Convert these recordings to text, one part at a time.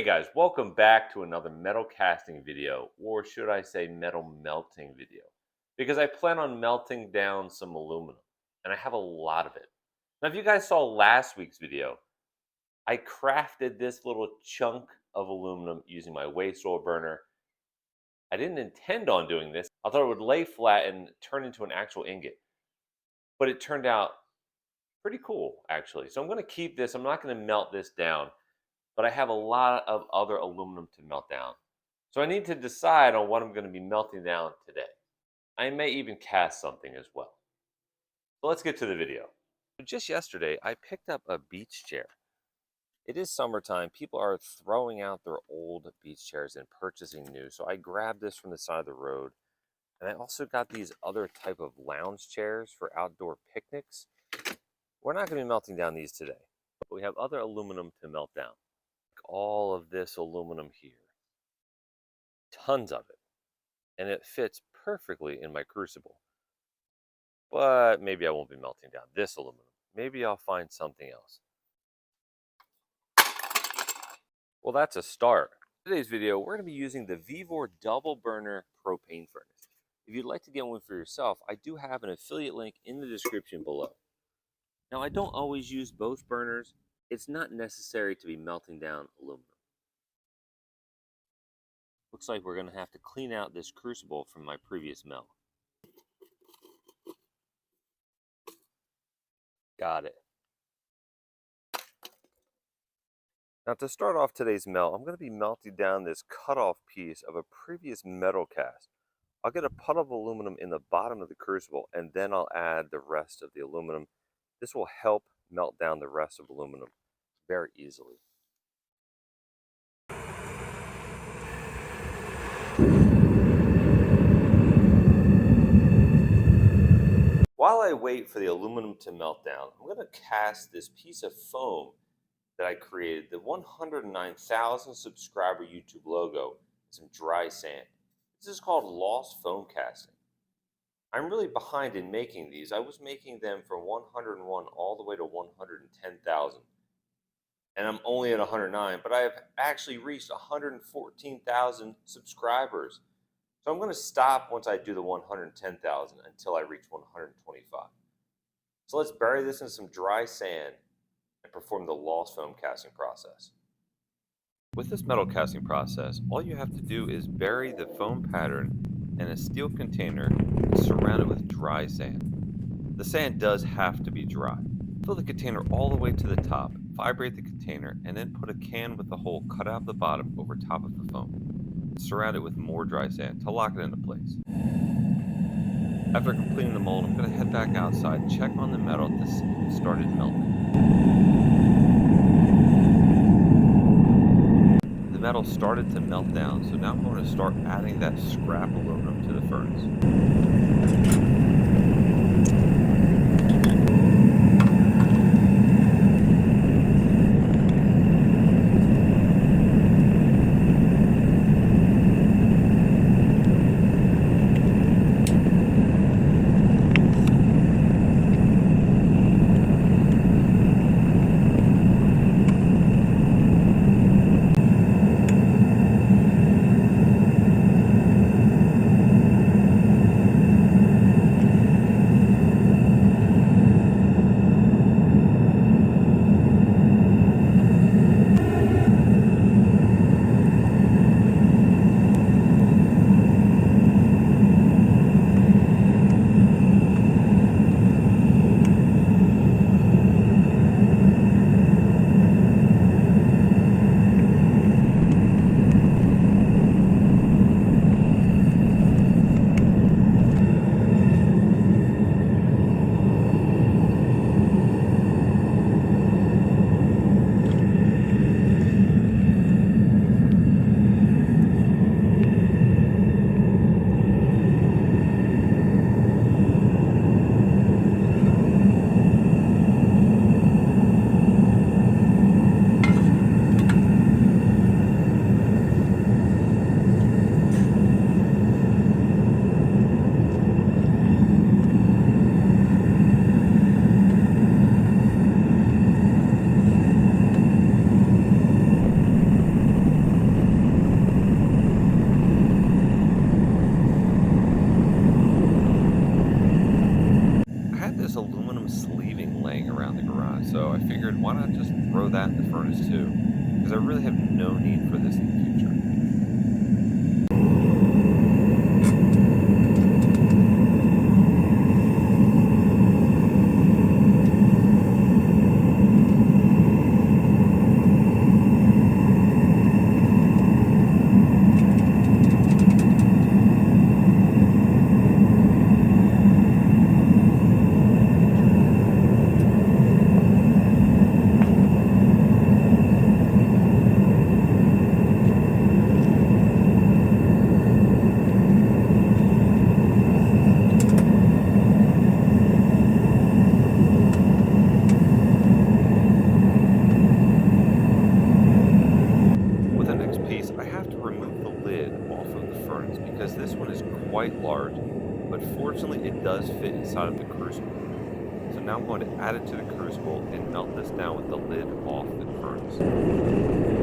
Hey guys, welcome back to another metal casting video, or should I say metal melting video, because I plan on melting down some aluminum, and I have a lot of it. Now, if you guys saw last week's video, I crafted this little chunk of aluminum using my waste oil burner. I didn't intend on doing this. I thought it would lay flat and turn into an actual ingot, but it turned out pretty cool, actually. So I'm going to keep this. I'm not going to melt this down, but I have a lot of other aluminum to melt down. So I need to decide on what I'm going to be melting down today. I may even cast something as well. So let's get to the video. Just yesterday, I picked up a beach chair. It is summertime. People are throwing out their old beach chairs and purchasing new. So I grabbed this from the side of the road. And I also got these other type of lounge chairs for outdoor picnics. We're not going to be melting down these today, but we have other aluminum to melt down. All of this aluminum here, tons of it, and it fits perfectly in my crucible. But maybe I won't be melting down this aluminum. Maybe I'll find something else. Well, that's a start. In today's video, we're going to be using the Vevor double burner propane furnace. If you'd like to get one for yourself, I do have an affiliate link in the description below. Now, I don't always use both burners. It's not necessary to be melting down aluminum. Looks like we're going to have to clean out this crucible from my previous melt. Got it. Now, to start off today's melt, I'm going to be melting down this cutoff piece of a previous metal cast. I'll get a puddle of aluminum in the bottom of the crucible, and then I'll add the rest of the aluminum. This will help melt down the rest of aluminum very easily. While I wait for the aluminum to melt down, I'm going to cast this piece of foam that I created, the 109,000 subscriber YouTube logo, some dry sand. This is called lost foam casting. I'm really behind in making these. I was making them from 101 all the way to 110,000. And I'm only at 109, but I have actually reached 114,000 subscribers. So I'm going to stop once I do the 110,000 until I reach 125. So let's bury this in some dry sand and perform the lost foam casting process. With this metal casting process, all you have to do is bury the foam pattern in a steel container and surround it with dry sand. The sand does have to be dry. Fill the container all the way to the top, vibrate the container, and then put a can with the hole cut out the bottom over top of the foam. Surround it with more dry sand to lock it into place. After completing the mold, I'm going to head back outside, check on the metal to see if it started melting. The metal started to melt down, so now I'm going to start adding that scrap aluminum to the furnace. sleeving laying around the garage, so I figured why not just throw that in the furnace too, because I really have no need for this in the future. I have to remove the lid off of the furnace because this one is quite large, but fortunately it does fit inside of the crucible. So now I'm going to add it to the crucible and melt this down with the lid off the furnace.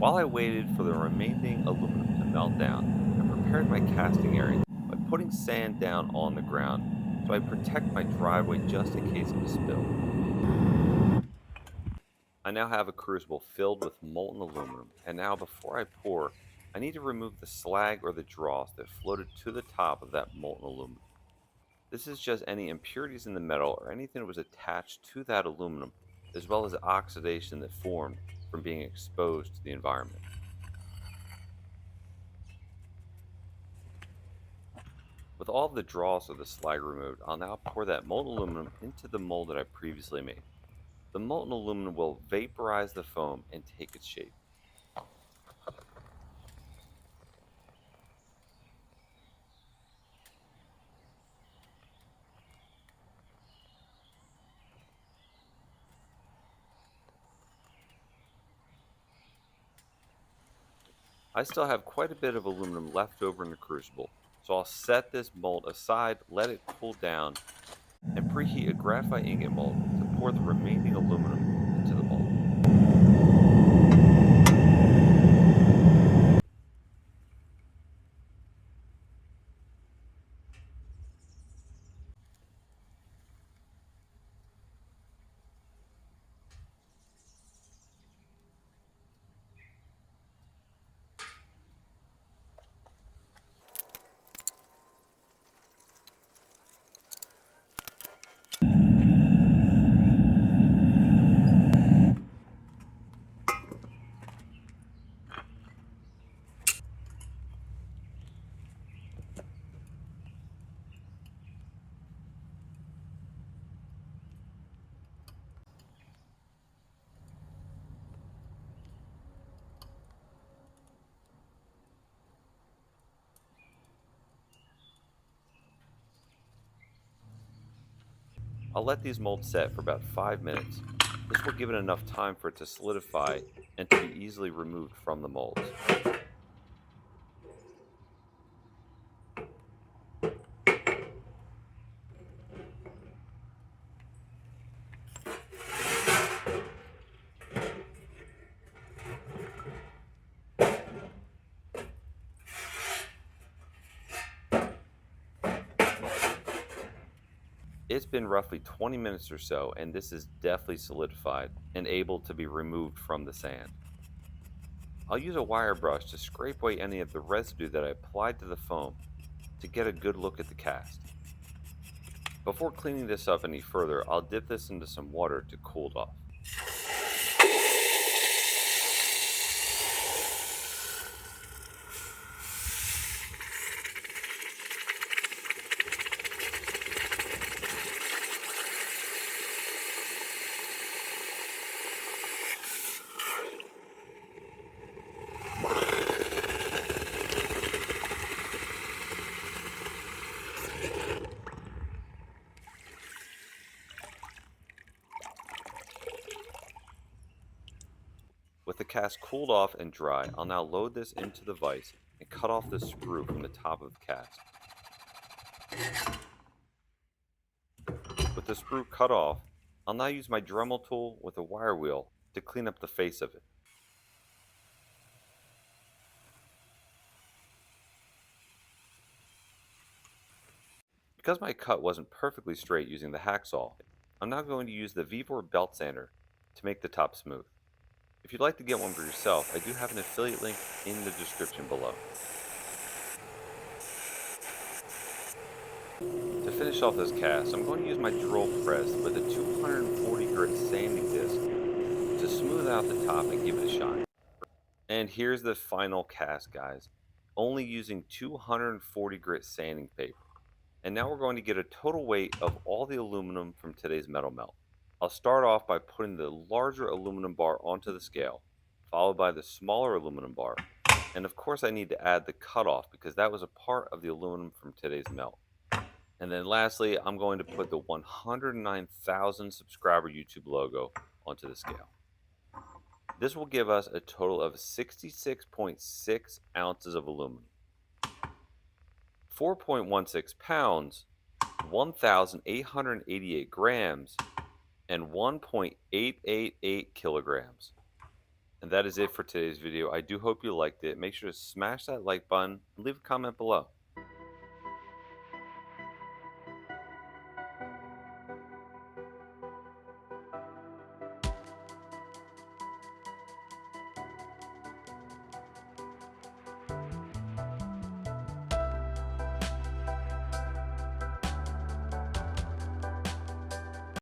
While I waited for the remaining aluminum to melt down, I prepared my casting area by putting sand down on the ground so I protect my driveway just in case of a spill. I now have a crucible filled with molten aluminum, and now before I pour, I need to remove the slag or the dross that floated to the top of that molten aluminum. This is just any impurities in the metal or anything that was attached to that aluminum, as well as oxidation that formed from being exposed to the environment. With all of the dross or the slag removed, I'll now pour that molten aluminum into the mold that I previously made. The molten aluminum will vaporize the foam and take its shape. I still have quite a bit of aluminum left over in the crucible, so I'll set this mold aside, let it cool down, and preheat a graphite ingot mold to pour the remaining aluminum into the mold. I'll let these molds set for about 5 minutes. This will give it enough time for it to solidify and to be easily removed from the molds. It's been roughly 20 minutes or so, and this is definitely solidified and able to be removed from the sand. I'll use a wire brush to scrape away any of the residue that I applied to the foam to get a good look at the cast. Before cleaning this up any further, I'll dip this into some water to cool it off. With the cast cooled off and dry, I'll now load this into the vise and cut off the sprue from the top of the cast. With the sprue cut off, I'll now use my Dremel tool with a wire wheel to clean up the face of it. Because my cut wasn't perfectly straight using the hacksaw, I'm now going to use the Vevor belt sander to make the top smooth. If you'd like to get one for yourself, I do have an affiliate link in the description below. To finish off this cast, I'm going to use my drill press with a 240 grit sanding disc to smooth out the top and give it a shine. And here's the final cast, guys, only using 240 grit sanding paper. And now we're going to get a total weight of all the aluminum from today's metal melt. I'll start off by putting the larger aluminum bar onto the scale, followed by the smaller aluminum bar. And of course I need to add the cutoff because that was a part of the aluminum from today's melt. And then lastly, I'm going to put the 109,000 subscriber YouTube logo onto the scale. This will give us a total of 66.6 ounces of aluminum, 4.16 pounds, 1,888 grams, and 1.888 kilograms. And that is it for today's video. I do hope you liked it. Make sure to smash that like button and leave a comment below.